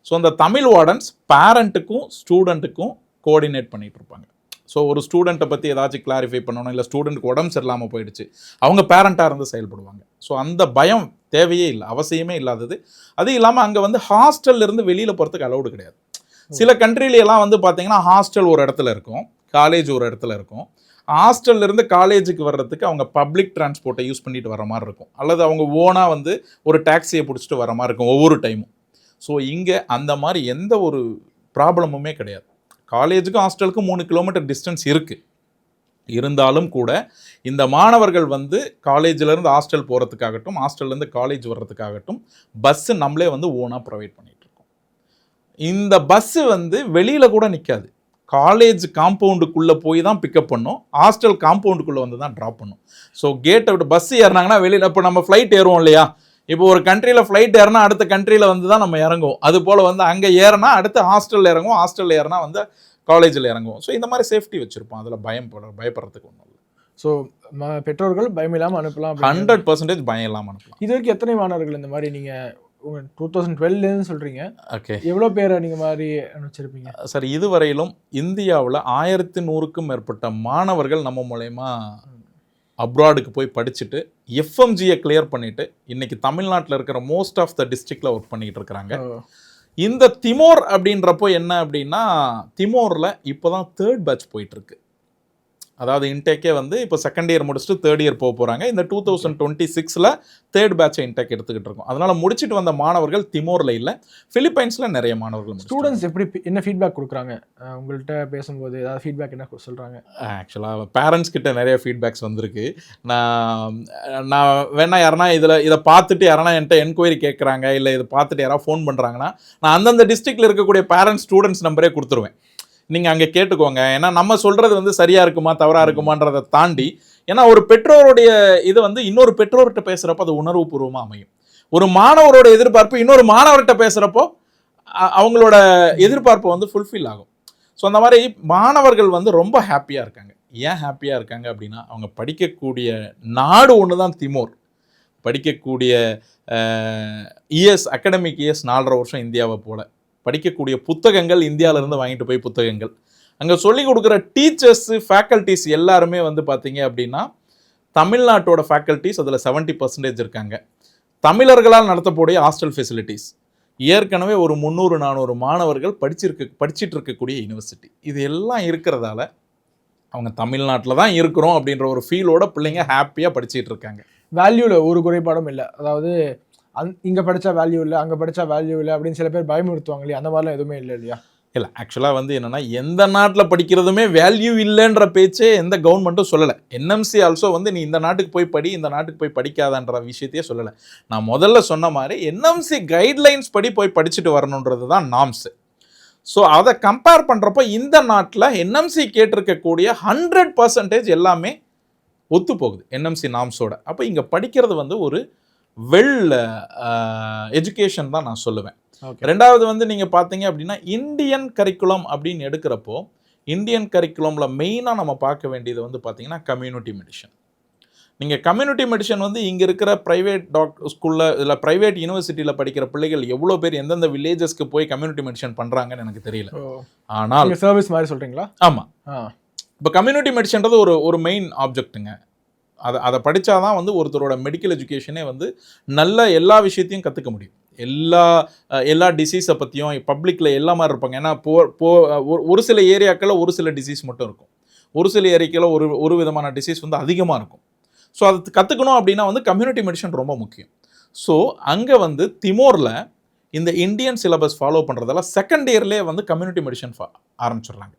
ஸோ அந்த தமிழ் வார்டன்ஸ் பேரண்ட்டுக்கும் ஸ்டூடெண்ட்டுக்கும் கோஆர்டினேட் பண்ணிட்டு இருப்பாங்க. ஸோ ஒரு ஸ்டூடெண்ட்டை பற்றி ஏதாச்சும் கிளாரிஃபை பண்ணணும், இல்லை ஸ்டூடெண்ட்டுக்கு உடம்பு சரியில்லாமல் போயிடுச்சு, அவங்க பேரண்ட்டாக இருந்து செயல்படுவாங்க. ஸோ அந்த பயம் தேவையே இல்லை, அவசியமே இல்லாதது. அது இல்லாமல் அங்கே வந்து ஹாஸ்டல்லேருந்து வெளியில் போகிறதுக்கு அலௌடு கிடையாது. சில கண்ட்ரிலையெல்லாம் வந்து பார்த்தீங்கன்னா ஹாஸ்டல் ஒரு இடத்துல இருக்கும், காலேஜ் ஒரு இடத்துல இருக்கும். ஹாஸ்டல்லேருந்து காலேஜுக்கு வர்றதுக்கு அவங்க பப்ளிக் டிரான்ஸ்போர்ட்டை யூஸ் பண்ணிட்டு வர மாதிரி இருக்கும், அல்லது அவங்க ஓனாக வந்து ஒரு டாக்ஸியை பிடிச்சிட்டு வர மாதிரி இருக்கும் ஒவ்வொரு டைமும். ஸோ இங்கே அந்த மாதிரி எந்த ஒரு ப்ராப்ளமுமே கிடையாது. காலேஜுக்கும் ஹாஸ்டலுக்கும் 3 கிலோமீட்டர் டிஸ்டன்ஸ் இருக்குது. இருந்தாலும் கூட இந்த மாணவர்கள் வந்து காலேஜிலேருந்து ஹாஸ்டல் போகிறதுக்காகட்டும், ஹாஸ்டல்லேருந்து காலேஜ் வர்றதுக்காகட்டும் பஸ்ஸு நம்மளே வந்து ஓனாக ப்ரொவைட் பண்ணிகிட்ருக்கோம். இந்த பஸ்ஸு வந்து வெளியில் கூட நிற்காது. காலேஜ் காம்பவுண்டுக்குள்ளே போய் தான் பிக்கப் பண்ணும், ஹாஸ்டல் காம்பவுண்டுக்குள்ளே வந்து தான் ட்ராப் பண்ணும். ஸோ கேட்டை விட்டு பஸ் ஏறினாங்கன்னா வெளியில், இப்போ நம்ம ஃப்ளைட் ஏறுவோம் இல்லையா, இப்போ ஒரு கண்ட்ரியில் ஃப்ளைட் ஏறினா அடுத்த கண்ட்ரியில் வந்து தான் நம்ம இறங்குவோம். அது போல் வந்து அங்கே ஏறினா அடுத்து ஹாஸ்டலில் இறங்குவோம், ஹாஸ்டலில் ஏறினா வந்து காலேஜில் இறங்குவோம். ஸோ இந்த மாதிரி சேஃப்டி வச்சுருப்போம். அதில் பயப்படுறதுக்கு ஒன்றும் இல்லை. ஸோ பெற்றோர்கள் பயம் இல்லாமல் அனுப்பலாம். 100% பயம் இல்லாமல் அனுப்பலாம். இது வரைக்கும் எத்தனை மாணவர்கள் இந்த மாதிரி நீங்கள் 2012 சொல்கிறீங்க, ஓகே, எவ்வளோ பேரை நீங்கள் மாதிரி அனுப்பிச்சிருப்பீங்க சார்? இதுவரையிலும் இந்தியாவில் 1100க்கும் மேற்பட்ட மாணவர்கள் நம்ம மூலயமா அப்ராடுக்கு போய் படிச்சுட்டு எஃப்எம்ஜியை கிளியர் பண்ணிவிட்டு இன்றைக்கி தமிழ்நாட்டில் இருக்கிற மோஸ்ட் ஆஃப் த டிஸ்ட்ரிக்டில் ஒர்க் பண்ணிக்கிட்டு இருக்கிறாங்க. இந்த திமோர் அப்படின்றப்போ என்ன அப்படின்னா, திமோரில் இப்போ தான் 3rd பேட்ச் போயிட்டுருக்கு. அதாவது இன்டேக்கே வந்து இப்போ செகண்ட் இயர் முடிச்சுட்டு 3rd இயர் போக போகிறாங்க. இந்த 2026 3rd பேட்சை இன்டேக் எடுத்துக்கிட்டு இருக்கோம். அதனால் முடிச்சுட்டு வந்த மாணவர்கள் திமோரில் இல்லை, பிலிப்பைன்ஸில் நிறைய மாணவர்கள். ஸ்டூடெண்ட்ஸ் எப்படி என்ன ஃபீட்பேக் கொடுக்குறாங்க உங்கள்கிட்ட பேசும்போது? ஏதாவது ஃபீட்பேக் என்ன சொல்கிறாங்க? ஆக்சுவலாக பேரண்ட்ஸ் கிட்ட நிறைய ஃபீட்பேக்ஸ் வந்திருக்கு. நான் வேணா யாருன்னா இதை பார்த்துட்டு யாரா என்கிட்ட என்கொயரி கேட்குறாங்க, இல்லை இதை பார்த்துட்டு யாராவது ஃபோன் பண்ணுறாங்கன்னா நான் அந்தந்த டிஸ்ட்ரிக்டில் இருக்கக்கூடிய பேரண்ட்ஸ் ஸ்டூடெண்ட்ஸ் நம்பரே கொடுத்துருவேன். நீங்கள் அங்கே கேட்டுக்கோங்க. ஏன்னா நம்ம சொல்கிறது வந்து சரியாக இருக்குமா தவறாக இருக்குமான்றதை தாண்டி, ஏன்னா ஒரு பெற்றோருடைய இது வந்து இன்னொரு பெற்றோர்கிட்ட பேசுகிறப்போ அது உணர்வுபூர்வமாக அமையும். ஒரு மாணவரோட எதிர்பார்ப்பு இன்னொரு மாணவர்கிட்ட பேசுகிறப்போ அவங்களோட எதிர்பார்ப்பு வந்து ஃபுல்ஃபில் ஆகும். ஸோ அந்த மாதிரி மாணவர்கள் வந்து ரொம்ப ஹாப்பியாக இருக்காங்க. ஏன் ஹாப்பியாக இருக்காங்க அப்படின்னா, அவங்க படிக்கக்கூடிய நாடு ஒன்று தான் திமோர். படிக்கக்கூடிய இயர்ஸ், அகாடமிக் இயர்ஸ் 4.5 வருஷம் இந்தியாவை போல. படிக்கக்கூடிய புத்தகங்கள் இந்தியாவிலேருந்து வாங்கிட்டு போய் புத்தகங்கள், அங்கே சொல்லிக் கொடுக்குற டீச்சர்ஸு ஃபேக்கல்ட்டிஸ் எல்லாருமே வந்து பார்த்தீங்க அப்படின்னா தமிழ்நாட்டோட ஃபேக்கல்ட்டிஸ் அதில் 70% இருக்காங்க. தமிழர்களால் நடத்தக்கூடிய ஹாஸ்டல் ஃபெசிலிட்டிஸ், ஏற்கனவே ஒரு 300-400 மாணவர்கள் படிச்சுட்டு இருக்கக்கூடிய யூனிவர்சிட்டி, இது எல்லாம் இருக்கிறதால அவங்க தமிழ்நாட்டில் தான் இருக்கிறோம் அப்படின்ற ஒரு ஃபீலோட பிள்ளைங்க ஹாப்பியாக படிச்சுட்டு இருக்காங்க. வேல்யூவில் ஒரு குறைபாடும் இல்லை. அதாவது இங்கே படித்தா வேல்யூ இல்லை, அங்கே படித்தா வேல்யூ இல்லை அப்படின்னு சில பேர் பயமுறுத்துவாங்க இல்லையா, அந்த மாதிரிலாம் எதுவுமே இல்லை இல்லையா? இல்லை, ஆக்சுவலாக வந்து என்னென்னா, எந்த நாட்டில் படிக்கிறதுமே வேல்யூ இல்லைன்ற பேச்சே எந்த கவர்மெண்ட்டும் சொல்லலை. என்எம்சி ஆல்சோ வந்து நீ இந்த நாட்டுக்கு போய் படி, இந்த நாட்டுக்கு போய் படிக்காதன்ற விஷயத்தையே சொல்லலை. நான் முதல்ல சொன்ன மாதிரி என்எம்சி கைட்லைன்ஸ் படி போய் படிச்சுட்டு வரணுன்றது தான் நாம்ஸு. ஸோ அதை கம்பேர் பண்ணுறப்போ இந்த நாட்டில் என்எம்சி கேட்டிருக்கக்கூடிய 100% எல்லாமே ஒத்து போகுது என்எம்சி நாம்ஸோட. அப்போ இங்கே படிக்கிறது வந்து ஒரு வெல் எஜுகேஷன் தான் நான் சொல்லுவேன். ரெண்டாவது வந்து நீங்கள் பார்த்தீங்க அப்படின்னா, இந்தியன் கரிக்குலம் அப்படின்னு எடுக்கிறப்போ இந்தியன் கரிக்குலமில் மெயினாக நம்ம பார்க்க வேண்டியது வந்து பார்த்தீங்கன்னா கம்யூனிட்டி மெடிஷன். நீங்கள் கம்யூனிட்டி மெடிஷன் வந்து இங்கே இருக்கிற ப்ரைவேட் ஸ்கூலில் இல்லை ப்ரைவேட் யூனிவர்சிட்டியில் படிக்கிற பிள்ளைகள் எவ்வளோ பேர் எந்தெந்த வில்லேஜஸ்க்கு போய் கம்யூனிட்டி மெடிஷன் பண்ணுறாங்கன்னு எனக்கு தெரியல. ஆனால் சர்வீஸ் மாதிரி சொல்கிறீங்களா? ஆமாம். இப்போ கம்யூனிட்டி மெடிஷன்றது ஒரு மெயின் ஆப்ஜெக்ட்டுங்க. அதை படித்தா தான் வந்து ஒருத்தரோட மெடிக்கல் எஜுகேஷனே வந்து நல்ல எல்லா விஷயத்தையும் கற்றுக்க முடியும். எல்லா டிசீஸை பற்றியும் பப்ளிக்கில் எல்லா மாதிரி இருப்பாங்க. ஏன்னா ஒரு சில ஏரியாக்களில் ஒரு சில டிசீஸ் மட்டும் இருக்கும், ஒரு சில ஏரியாக்களில் ஒரு விதமான டிசீஸ் வந்து அதிகமாக இருக்கும். ஸோ அதை கற்றுக்கணும் அப்படின்னா வந்து கம்யூனிட்டி மெடிஷன் ரொம்ப முக்கியம். ஸோ அங்கே வந்து திமோரில் இந்த இந்தியன் சிலபஸ் ஃபாலோ பண்ணுறதால செகண்ட் இயர்லேயே வந்து கம்யூனிட்டி மெடிஷன் ஆரம்பிச்சிடுறாங்க.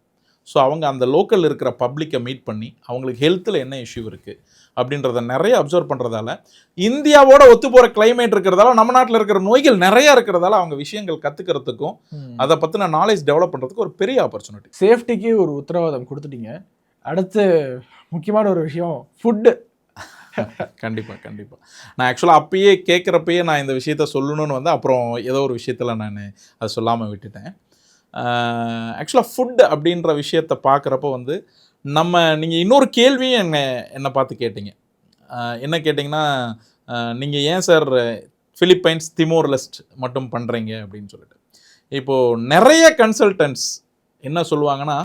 ஸோ அவங்க அந்த லோக்கல் இருக்கிற பப்ளிக்கை மீட் பண்ணி அவங்களுக்கு ஹெல்த்தில் என்ன இஷ்யூ இருக்குது அப்படின்றத நிறைய அப்சர்வ் பண்ணுறதால, இந்தியாவோட ஒத்து போகிற கிளைமேட் இருக்கிறதால, நம்ம நாட்டில் இருக்கிற நோய்கள் நிறையா இருக்கிறதால அவங்க விஷயங்கள் கற்றுக்கிறதுக்கும் அதை பற்றின நாலேஜ் டெவலப் பண்ணுறதுக்கு ஒரு பெரிய ஆப்பர்ச்சுனிட்டி. சேஃப்டிக்கு ஒரு உத்தரவாதம் கொடுத்துட்டீங்க. அடுத்து முக்கியமான ஒரு விஷயம் ஃபுட்டு. கண்டிப்பாக. நான் ஆக்சுவலாக அப்பயே கேட்குறப்பயே நான் இந்த விஷயத்த சொல்லணும்னு வந்து அப்புறம் ஏதோ ஒரு விஷயத்தில் நான் அதை சொல்லாமல் விட்டுட்டேன். ஆக்சுவலாக ஃபுட் அப்படின்ற விஷயத்தை பார்க்குறப்போ வந்து நீங்கள் இன்னொரு கேள்வியும் என்னை பார்த்து கேட்டீங்க. என்ன கேட்டிங்கன்னா, நீங்கள் ஏன் சார் பிலிப்பைன்ஸ் திமோர் லெஸ்ட் மட்டும் பண்ணுறீங்க அப்படின்னு சொல்லிட்டு. இப்போது நிறைய கன்சல்டன்ட்ஸ் என்ன சொல்லுவாங்கன்னா,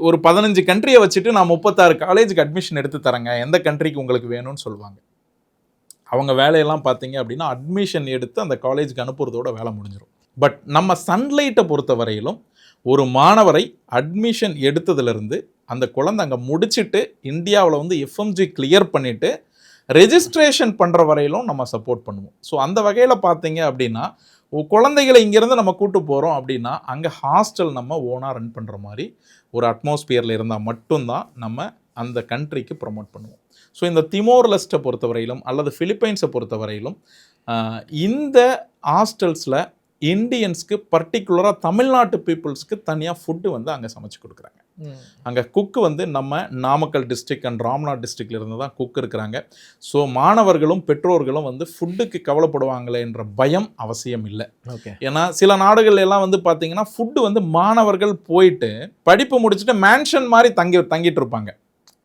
ஒரு 15 கண்ட்ரியை வச்சுட்டு நான் 36 காலேஜுக்கு அட்மிஷன் எடுத்து தரேங்க, எந்த கண்ட்ரிக்கு உங்களுக்கு வேணும்னு சொல்லுவாங்க. அவங்க வேலையெல்லாம் பார்த்தீங்க அப்படின்னா அட்மிஷன் எடுத்து அந்த காலேஜுக்கு அனுப்புறதோட வேலை முடிஞ்சிடும். பட் நம்ம சன்லைட்டை பொறுத்த வரையிலும் ஒரு மாணவரை அட்மிஷன் எடுத்ததுலேருந்து அந்த குழந்தை அங்கே முடிச்சுட்டு இந்தியாவில் வந்து எஃப்எம்ஜி கிளியர் பண்ணிவிட்டு ரெஜிஸ்ட்ரேஷன் பண்ணுற வரையிலும் நம்ம சப்போர்ட் பண்ணுவோம். ஸோ அந்த வகையில் பார்த்தீங்க அப்படின்னா குழந்தைகளை இங்கேருந்து நம்ம கூட்டு போகிறோம் அப்படின்னா அங்கே ஹாஸ்டல் நம்ம ஓனாக ரன் பண்ணுற மாதிரி ஒரு அட்மாஸ்பியரில் இருந்தால் மட்டும்தான் நம்ம அந்த கண்ட்ரிக்கு ப்ரொமோட் பண்ணுவோம். ஸோ இந்த திமோர் லெஸ்ட்டை பொறுத்தவரையிலும் அல்லது ஃபிலிப்பைன்ஸை பொறுத்தவரையிலும் இந்த ஹாஸ்டல்ஸில் இந்தியன்ஸ்க்கு பர்டிகுலராக தமிழ்நாட்டு பீப்புள்ஸ்க்கு தனியாக ஃபுட்டு வந்து அங்கே சமைச்சு கொடுக்குறாங்க. அங்கே குக்கு வந்து நம்ம நாமக்கல் டிஸ்ட்ரிக்ட் அண்ட் ராம்நாத் டிஸ்ட்ரிக்ட்ல இருந்து தான் குக் இருக்கிறாங்க. ஸோ மாணவர்களும் பெற்றோர்களும் வந்து ஃபுட்டுக்கு கவலைப்படுவாங்களே என்ற பயம் அவசியம் இல்லை. ஏன்னா சில நாடுகள் எல்லாம் வந்து பார்த்தீங்கன்னா ஃபுட்டு வந்து மாணவர்கள் போயிட்டு படிப்பு முடிச்சுட்டு மேன்ஷன் மாதிரி தங்கிட்டு இருப்பாங்க.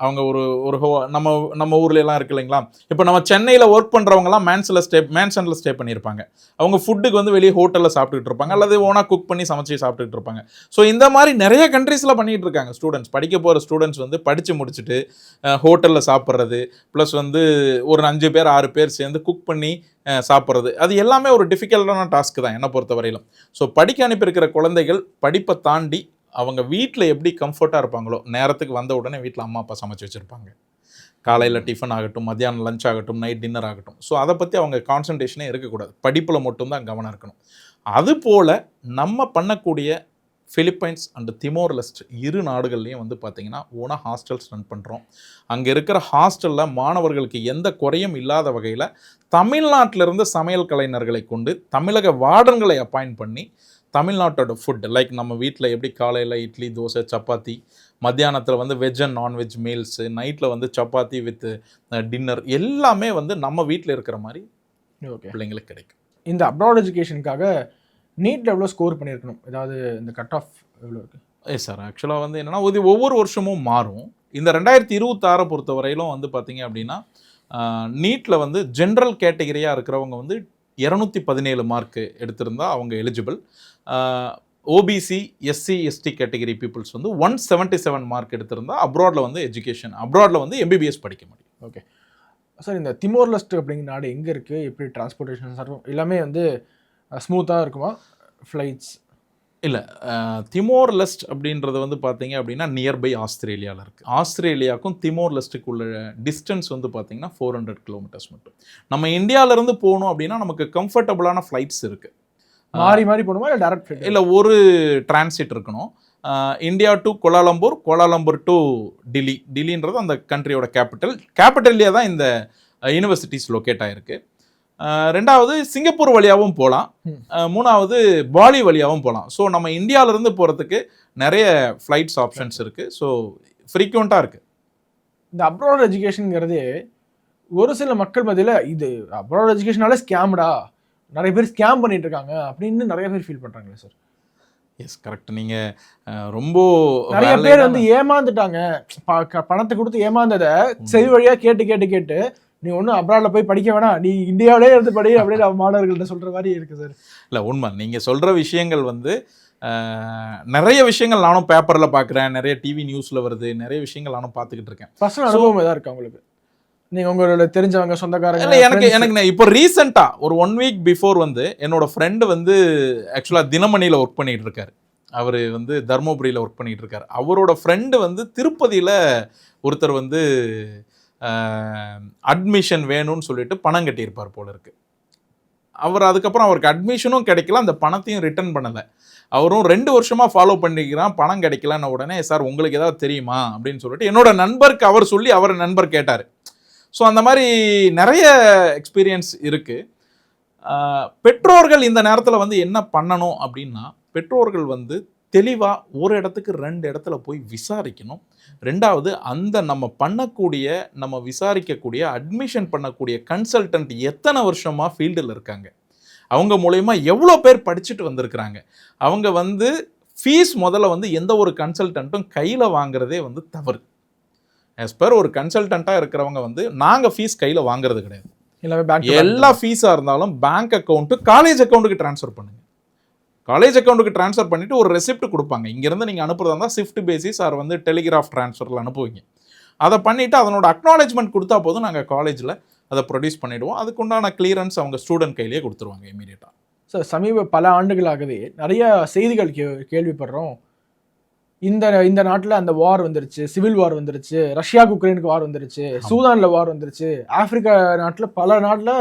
அவங்க ஒரு நம்ம ஊர்ல எல்லாம் இருக்கு இல்லைங்களா, இப்போ நம்ம சென்னையில் ஒர்க் பண்ணுறவங்கலாம் மேன்ஷனில் ஸ்டே பண்ணியிருப்பாங்க. அவங்க ஃபுட்டுக்கு வந்து வெளியே ஹோட்டலில் சாப்பிட்டுட்டு இருப்பாங்க அல்லது ஓனாக குக் பண்ணி சமைச்சு சாப்பிட்டுட்டு இருப்பாங்க. ஸோ இந்த மாதிரி நிறைய கண்ட்ரீஸில் பண்ணிகிட்டு இருக்காங்க. ஸ்டூடெண்ட்ஸ் படிக்க போகிற ஸ்டூடெண்ட்ஸ் வந்து படித்து முடிச்சுட்டு ஹோட்டலில் சாப்பிட்றது ப்ளஸ் வந்து ஒரு 5 பேர் 6 பேர் சேர்ந்து குக் பண்ணி சாப்பிட்றது, அது எல்லாமே ஒரு டிஃபிகல்ட்டான டாஸ்க் தான் என்னை பொறுத்த வரையிலும். ஸோ படிக்க அனுப்பியிருக்கிற குழந்தைகள் படிப்பை தாண்டி அவங்க வீட்டில் எப்படி கம்ஃபர்ட்டாக இருப்பாங்களோ, நேரத்துக்கு வந்த உடனே வீட்டில் அம்மா அப்பா சமைச்சு வச்சுருப்பாங்க. காலையில் டிஃபன் ஆகட்டும், மத்தியானம் லஞ்ச் ஆகட்டும், நைட் டின்னர் ஆகட்டும். ஸோ அதை பற்றி அவங்க கான்சன்ட்ரேஷனே இருக்கக்கூடாது, படிப்பில் மட்டும்தான் கவனம் இருக்கணும். அதுபோல் நம்ம பண்ணக்கூடிய ஃபிலிப்பைன்ஸ் அண்ட் திமோர் லெஸ்ட் 2 நாடுகள்லையும் வந்து பார்த்திங்கன்னா ஓனாக ஹாஸ்டல்ஸ் ரன் பண்ணுறோம். அங்கே இருக்கிற ஹாஸ்டலில் மாணவர்களுக்கு எந்த குறையும் இல்லாத வகையில் தமிழ்நாட்டிலிருந்து சமையல் கலைஞர்களை கொண்டு தமிழக வார்டன்களை அப்பாயிண்ட் பண்ணி தமிழ்நாட்டோட ஃபுட் லைக் நம்ம வீட்டில் எப்படி காலையில் இட்லி தோசை சப்பாத்தி, மத்தியானத்தில் வந்து வெஜ் அண்ட் நான்வெஜ் மீல்ஸு, நைட்டில் வந்து சப்பாத்தி வித் டின்னர் எல்லாமே வந்து நம்ம வீட்டில் இருக்கிற மாதிரி பிள்ளைங்களுக்கு கிடைக்கும். இந்த அப்ராட் எஜுகேஷனுக்காக நீட்டில் எவ்வளோ ஸ்கோர் பண்ணியிருக்கணும், ஏதாவது இந்த கட் ஆஃப் எவ்வளோ இருக்குது? சார் ஆக்சுவலாக வந்து என்னென்னா இது ஒவ்வொரு வருஷமும் மாறும். இந்த 2026 பொறுத்த வரையிலும் வந்து பார்த்தீங்க அப்படின்னா நீட்டில் வந்து ஜென்ரல் கேட்டகரியாக இருக்கிறவங்க வந்து 217 மார்க்கு எடுத்திருந்தா அவங்க eligible. OBC SC ST category peoples வந்து 177 மார்க் எடுத்திருந்தா அப்ராடில் வந்து அப்ராடில் வந்து எம்பிபிஎஸ் படிக்க முடியும். ஓகே சார், இந்த திமோர் லெஸ்ட் அப்படிங்கிற நாடு எங்கே இருக்குது, எப்படி டிரான்ஸ்போர்ட்டேஷன் சார் எல்லாமே வந்து ஸ்மூத்தாக இருக்குமா ஃப்ளைட்ஸ்? இல்லை, திமோர் லெஸ்ட் அப்படின்றது வந்து பார்த்தீங்க அப்படின்னா நியர்பை ஆஸ்திரேலியாவில் இருக்குது. ஆஸ்திரேலியாவுக்கும் திமோர் லெஸ்ட்டுக்கு உள்ள டிஸ்டன்ஸ் வந்து பார்த்தீங்கன்னா 400 கிலோமீட்டர்ஸ் மட்டும். நம்ம இந்தியாவிலேருந்து போகணும் அப்படின்னா நமக்கு கம்ஃபர்டபுளான ஃப்ளைட்ஸ் இருக்குது. மாறி போகணுமா இல்லை டேரக்ட் ஃப்ளைட்? இல்லை, ஒரு டிரான்சிட் இருக்கணும். இந்தியா டு கோலாலம்பூர் டு டில்லின்றது அந்த கண்ட்ரியோட கேபிட்டல்லே தான் இந்த யூனிவர்சிட்டிஸ் லொக்கேட் ஆகிருக்கு. 2வது சிங்கப்பூர் வழியாகவும் போகலாம், 3வது பாலி வழியாகவும் போகலாம். ஸோ நம்ம இந்தியாவிலேருந்து போகிறதுக்கு நிறைய ஃப்ளைட்ஸ் ஆப்ஷன்ஸ் இருக்குது. ஸோ ஃப்ரீக்வெண்ட்டாக இருக்குது. இந்த அப்ராட் எஜுகேஷனுங்கிறது ஒரு சில மக்கள் மத்தியில் இது அப்ராட் எஜுகேஷனால ஸ்கேம்டா, நிறைய பேர் ஸ்கேம் பண்ணிட்டு இருக்காங்க அப்படின்னு நிறைய பேர் ஃபீல் பண்ணுறாங்களே சார்? S, correct. நீங்கள் ரொம்ப நிறைய பேர் வந்து ஏமாந்துட்டாங்க, பணத்தை கொடுத்து ஏமாந்ததை செவி வழியாக கேட்டு நீ ஒன்றும் அப்ராடில் போய் படிக்க வேணாம், நீ இந்தியாவிலே இருந்து படி அப்படின்னு மாணவர்கள்ட்ட சொல்கிற மாதிரி இருக்குது சார். இல்லை, உண்மை. நீங்கள் சொல்கிற விஷயங்கள் வந்து நிறைய விஷயங்கள் நானும் பேப்பரில் பார்க்குறேன், நிறைய டிவி நியூஸில் வருது, நிறைய விஷயங்கள் நானும் பார்த்துக்கிட்டு இருக்கேன். பர்சனல் அனுபவம் எதாவது இருக்கா உங்களுக்கு? நீங்கள் உங்களோட தெரிஞ்சவங்க சொந்தக்காரங்க? இல்லை, எனக்கு இப்போ ரீசெண்டாக ஒரு 1 வீக் பிஃபோர் வந்து என்னோட ஃப்ரெண்டு வந்து ஆக்சுவலாக தினமணியில் ஒர்க் பண்ணிகிட்டு இருக்காரு. அவர் வந்து தர்மபுரியில் ஒர்க் பண்ணிகிட்டு இருக்காரு. அவரோட ஃப்ரெண்டு வந்து திருப்பதியில் ஒருத்தர் வந்து அட்மிஷன் வேணும்னு சொல்லிட்டு பணம் கட்டியிருப்பார் போல இருக்கு. அதுக்கப்புறம் அவருக்கு அட்மிஷனும் கிடைக்கல, அந்த பணத்தையும் ரிட்டர்ன் பண்ணலை. அவரும் 2 வருஷமாக ஃபாலோ பண்ணிக்கிறான், பணம் கிடைக்கலன்னு உடனே சார் உங்களுக்கு ஏதாவது தெரியுமா அப்படின்னு சொல்லிட்டு என்னோட நண்பருக்கு அவர் சொல்லி அவர் நண்பர் கேட்டார். ஸோ அந்த மாதிரி நிறைய எக்ஸ்பீரியன்ஸ் இருக்குது. பெற்றோர்கள் இந்த நேரத்தில் வந்து என்ன பண்ணணும் அப்படின்னா, பெற்றோர்கள் வந்து தெளிவாக ஒரு இடத்துக்கு 2 இடத்துல போய் விசாரிக்கணும். 2வது அந்த நம்ம விசாரிக்கக்கூடிய அட்மிஷன் பண்ணக்கூடிய கன்சல்டன்ட் எத்தனை வருஷமாக ஃபீல்டில் இருக்காங்க, அவங்க மூலயமா எவ்வளோ பேர் படிச்சுட்டு வந்திருக்கிறாங்க. அவங்க வந்து ஃபீஸ் முதல்ல வந்து எந்த ஒரு கன்சல்டன்ட்டும் கையில் வாங்குறதே வந்து தவறு. ஆஸ் பர் ஒரு கன்சல்டண்ட்டாக இருக்கிறவங்க வந்து நாங்கள் ஃபீஸ் கையில் வாங்குறது கிடையாது. எல்லா ஃபீஸாக இருந்தாலும் பேங்க் அக்கௌண்ட்டு காலேஜ் அக்கௌண்ட்டுக்கு ட்ரான்ஸ்ஃபர் பண்ணுங்கள். காலேஜ் அக்கௌண்ட்டுக்கு ட்ரான்ஸ்ஃபர் பண்ணிவிட்டு ஒரு ரெசிப்ட் கொடுப்பாங்க. இங்கேருந்து நீங்கள் அனுப்புறதா இருந்தால் ஷிஃப்ட் பேசிஸ் ஆர் வந்து டெலிகிராஃப் ட்ரான்ஸ்ஃபரில் அனுப்புவீங்க. அதை பண்ணிவிட்டு அதனோட அக்னாலேஜ்மெண்ட் கொடுத்தா போதும், நாங்கள் காலேஜில் அதை ப்ரொடியூஸ் பண்ணிவிடுவோம். அதுக்குண்டான கிளியரன்ஸ் அவங்க ஸ்டூடெண்ட் கையிலேயே கொடுத்துருவாங்க இமீடியட்டாக. சார், பல ஆண்டுகளாகவே நிறைய செய்திகள் கேள்விப்படுறோம். இந்த நாட்டில் அந்த வார் வந்துருச்சு, சிவில் வார் வந்துருச்சு, ரஷ்யாவுக்கு உக்ரைனுக்கு வார் வந்துருச்சு, சூதானில் வார் வந்துருச்சு, ஆப்பிரிக்கா நாட்டில் பல நாட்டில்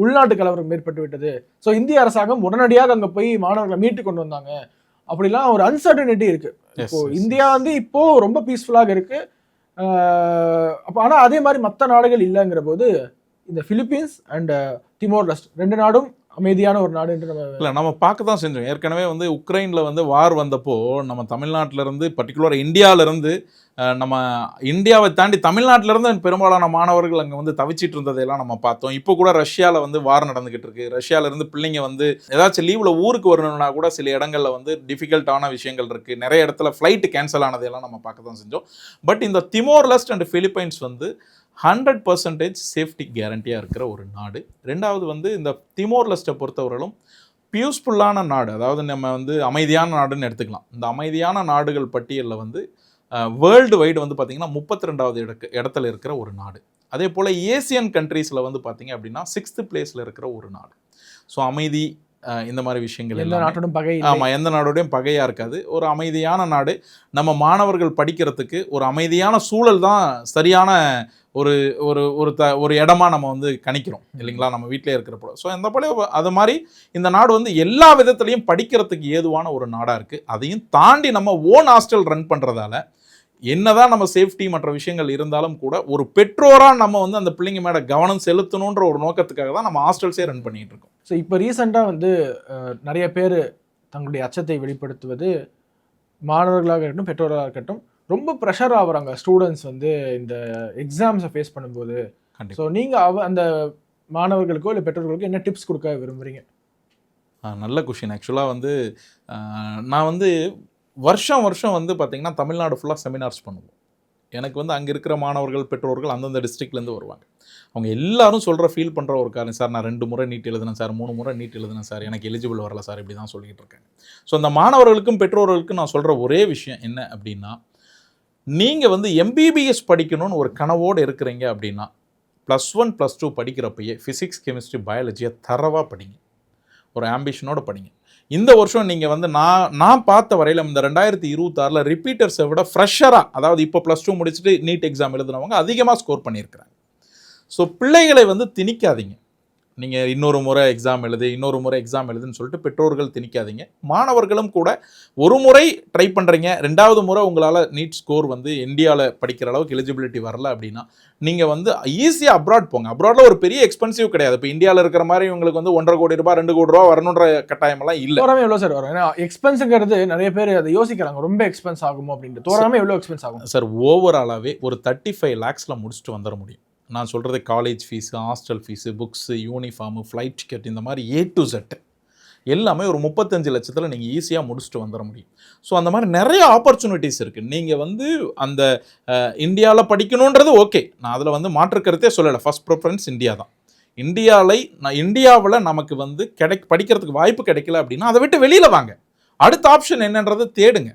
உள்நாட்டு கலவரம் ஏற்பட்டு விட்டது. ஸோ இந்திய அரசாங்கம் உடனடியாக அங்கே போய் மாணவர்களை மீட்டு கொண்டு வந்தாங்க. அப்படிலாம் ஒரு அன்சர்டனிட்டி இருக்கு. இப்போ இந்தியா வந்து இப்போ ரொம்ப பீஸ்ஃபுல்லாக இருக்கு. அப்போ ஆனால் அதே மாதிரி மற்ற நாடுகள் இல்லைங்கிற போது இந்த பிலிப்பீன்ஸ் அண்ட் திமோர் லெஸ்ட் 2 நாடும் அமைதியான ஒரு நாடு என்று நம்ம இல்லை நம்ம பார்க்க தான் செஞ்சோம். ஏற்கனவே வந்து உக்ரைனில் வந்து வார் வந்தப்போ நம்ம தமிழ்நாட்டிலேருந்து பர்டிகுலர் இந்தியாவிலேருந்து நம்ம இந்தியாவை தாண்டி தமிழ்நாட்டிலேருந்து பெரும்பாலான மாணவர்கள் அங்கே வந்து தவிச்சிட்டு இருந்ததையெல்லாம் நம்ம பார்த்தோம். இப்போ கூட ரஷ்யாவில் வந்து வார் நடந்துகிட்டு இருக்கு. ரஷ்யாவிலேருந்து பிள்ளைங்க வந்து ஏதாச்சும் லீவில் ஊருக்கு வரணும்னா கூட சில இடங்களில் வந்து டிஃபிகல்ட்டான விஷயங்கள் இருக்குது. நிறைய இடத்துல ஃப்ளைட்டு கேன்சல் ஆனதையெல்லாம் நம்ம பார்க்க தான் செஞ்சோம். பட் இந்த திமோர் லெஸ்ட் அண்ட் பிலிப்பைன்ஸ் வந்து 100% சேஃப்டி கேரண்டியாக இருக்கிற ஒரு நாடு. ரெண்டாவது வந்து இந்த திமோர் லெஸ்ட்டை பொறுத்தவரையிலும் பீஸ்ஃபுல்லான நாடு, அதாவது நம்ம வந்து அமைதியான நாடுன்னு எடுத்துக்கலாம். இந்த அமைதியான நாடுகள் பட்டியலில் வந்து வேர்ல்டு வைடு வந்து பார்த்திங்கன்னா 32வது இடத்துல இருக்கிற ஒரு நாடு. அதே போல் ஏசியன் கண்ட்ரீஸில் வந்து பார்த்திங்க அப்படின்னா 6th பிளேஸில் இருக்கிற ஒரு நாடு. ஸோ அமைதி இந்த மாதிரி விஷயங்கள் எல்லா நாட்டோடும் பகை. ஆமாம், எந்த நாடோடையும் பகையாக இருக்காது. ஒரு அமைதியான நாடு. நம்ம மாணவர்கள் படிக்கிறதுக்கு ஒரு அமைதியான சூழல் தான் சரியான ஒரு ஒரு ஒரு இடமா நம்ம வந்து கணிக்கிறோம் இல்லைங்களா, நம்ம வீட்டிலே இருக்கிறப்போ. ஸோ இந்த போல அது மாதிரி இந்த நாடு வந்து எல்லா விதத்துலையும் படிக்கிறதுக்கு ஏதுவான ஒரு நாடாக இருக்குது. அதையும் தாண்டி நம்ம ஓன் ஹாஸ்டல் ரன் பண்ணுறதால என்னதான் நம்ம சேஃப்டி மற்ற விஷயங்கள் இருந்தாலும் கூட ஒரு பெற்றோராக நம்ம வந்து அந்த பிள்ளைங்க மேலே கவனம் செலுத்தணுன்ற ஒரு நோக்கத்துக்காக தான் நம்ம ஹாஸ்டல்ஸே ரன் பண்ணிகிட்டு இருக்கோம். ஸோ இப்போ ரீசெண்டாக வந்து நிறைய பேர் தங்களுடைய அச்சத்தை வெளிப்படுத்துவது மாணவர்களாக இருக்கட்டும் பெற்றோர்களாக இருக்கட்டும் ரொம்ப ப்ரெஷர் ஆகுறாங்க ஸ்டூடெண்ட்ஸ் வந்து இந்த எக்ஸாம்ஸை ஃபேஸ் பண்ணும்போது. ஸோ நீங்கள் அந்த மாணவர்களுக்கோ இல்லை பெற்றோர்களுக்கோ என்ன டிப்ஸ் கொடுக்க விரும்புகிறீங்க? நல்ல கொஷின். ஆக்சுவலாக வந்து நான் வந்து வருஷம் வந்து பார்த்திங்கன்னா தமிழ்நாடு ஃபுல்லாக செமினார்ஸ் பண்ணுவோம். எனக்கு வந்து அங்கே இருக்கிற மாணவர்கள் பெற்றோர்கள் அந்தந்த டிஸ்ட்ரிக்ட்லேருந்து வருவாங்க. அவங்க எல்லாரும் ஃபீல் பண்ணுற ஒரு காரணம், சார் நான் 2 முறை நீட் எழுதினேன் சார், 3 முறை நீட் எழுதினேன் சார், எனக்கு எலிஜிபிள் வரல சார், இப்படி தான் சொல்லிக்கிட்டு இருக்காங்க. ஸோ அந்த மாணவர்களுக்கும் பெற்றோர்களுக்கும் நான் சொல்கிற ஒரே விஷயம் என்ன அப்படின்னா, நீங்கள் வந்து எம்பிபிஎஸ் படிக்கணும்னு ஒரு கனவோடு இருக்கிறீங்க அப்படின்னா +1 +2 படிக்கிறப்பயே ஃபிசிக்ஸ் கெமிஸ்ட்ரி பயாலஜியை தரவாக படிங்க, ஒரு ஆம்பிஷனோடு படிங்க. இந்த வருஷம் நீங்கள் வந்து நான் பார்த்த வரையில் இந்த 2026 ரிப்பீட்டர்ஸை விட ஃப்ரெஷராக, அதாவது இப்போ +2 முடிச்சுட்டு நீட் எக்ஸாம் எழுதுனவங்க அதிகமாக ஸ்கோர் பண்ணியிருக்கிறாங்க. ஸோ பிள்ளைகளை வந்து திணிக்காதீங்க. நீங்கள் இன்னொரு முறை எக்ஸாம் எழுதுன்னு சொல்லிட்டு பெற்றோர்கள் திணிக்காதீங்க. மாணவர்களும் கூட ஒரு முறை ட்ரை பண்ணுறீங்க, 2வது முறை உங்களால் நீட் ஸ்கோர் வந்து இந்தியாவில் படிக்கிற அளவுக்கு எலிஜிபிலிட்டி வரல அப்படின்னா நீங்கள் வந்து ஈஸியாக அப்ராட் போங்க. அப்ராடில் ஒரு பெரிய எக்ஸ்பென்சிவ் கிடையாது. இப்போ இந்தியாவில் இருக்கிற மாதிரி உங்களுக்கு வந்து 1.5 கோடி ரூபாய் 2 கோடி ரூபா வரணுன்ற கட்டாயமெல்லாம் இல்லை. தோராமே எவ்வளோ சார் வரும்? ஏன்னா எக்ஸ்பென்ஸுங்கிறது நிறைய பேர் அதை யோசிக்கிறாங்க, ரொம்ப எக்ஸ்பென்ஸ் ஆகுமோ அப்படின்ட்டு. தோராமே எவ்வளோ எக்ஸ்பென்ஸ் ஆகும் சார்? ஓவராலாகவே ஒரு 35 lakhsல முடிச்சுட்டு வந்துட முடியும். நான் சொல்கிறது college fees, hostel fees, books, uniform, flight ticket, இந்த மாதிரி A to Z எல்லாமே ஒரு 35 லட்சத்தில் நீங்கள் ஈஸியாக முடிச்சுட்டு வந்துட முடியும். ஸோ அந்த மாதிரி நிறைய ஆப்பர்ச்சுனிட்டிஸ் இருக்குது. நீங்கள் வந்து அந்த இந்தியாவில் படிக்கணுன்றது ஓகே, நான் அதில் வந்து மாற்றுக்கருத்தே சொல்லலை. ஃபர்ஸ்ட் ப்ரிஃபரன்ஸ் இந்தியா தான். இந்தியாவில் நமக்கு வந்து படிக்கிறதுக்கு வாய்ப்பு கிடைக்கல அப்படின்னா அதை விட்டு வெளியில் வாங்க. அடுத்த ஆப்ஷன் என்னன்றதை தேடுங்க.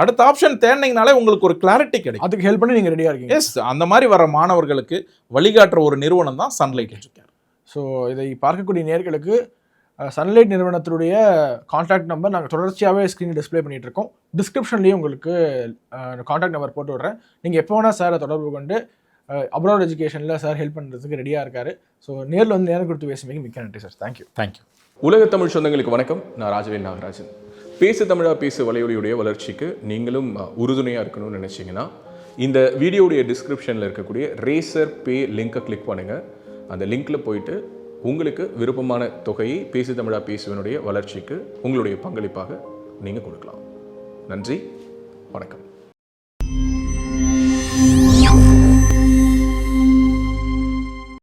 அடுத்த ஆப்ஷன் தேடினீங்கனாலே உங்களுக்கு ஒரு கிளாரிட்டி கிடைக்கும். அதுக்கு ஹெல்ப் பண்ணி நீங்கள் ரெடியாக இருக்கீங்க. எஸ், அந்த மாதிரி வர மாணவர்களுக்கு வழிகாட்டுற ஒரு நிறுவனம் தான் சன்லைட் எஜுகேர். ஸோ இதை பார்க்கக்கூடிய நேயர்களுக்கு சன்லைட் நிறுவனத்தினுடைய கான்டாக்ட் நம்பர் நாங்கள் தொடர்ச்சியாகவே ஸ்க்ரீனில் டிஸ்பிளே பண்ணிகிட்டு இருக்கோம். டிஸ்கிரிப்ஷன்லேயும் உங்களுக்கு கான்டாக்ட் நம்பர் போட்டு விட்றேன். நீங்கள் எப்போ வேணால் சாரை தொடர்பு கொண்டு அப்ராட் எஜுகேஷனில் சார் ஹெல்ப் பண்ணுறதுக்கு ரெடியாக இருக்கார். ஸோ நேரில் வந்து நேரம் கொடுத்து பேசுவீங்க. மிக்க நன்றி சார். தேங்க்யூ. உலக தமிழ் சொந்தங்களுக்கு வணக்கம். நான் ராஜவேல் நாகராஜன். பேசு தமிழா பேசு வலையொலியுடைய வளர்ச்சிக்கு நீங்களும் உறுதுணையாக இருக்கணும்னு நினச்சிங்கன்னா இந்த வீடியோடைய டிஸ்கிரிப்ஷனில் இருக்கக்கூடிய ரேசர் பே லிங்கை கிளிக் பண்ணுங்கள். அந்த லிங்க்கில் போயிட்டு உங்களுக்கு விருப்பமான தொகையை பேசு தமிழா பேசுவனுடைய வளர்ச்சிக்கு உங்களுடைய பங்களிப்பாக நீங்கள் கொடுக்கலாம். நன்றி, வணக்கம்.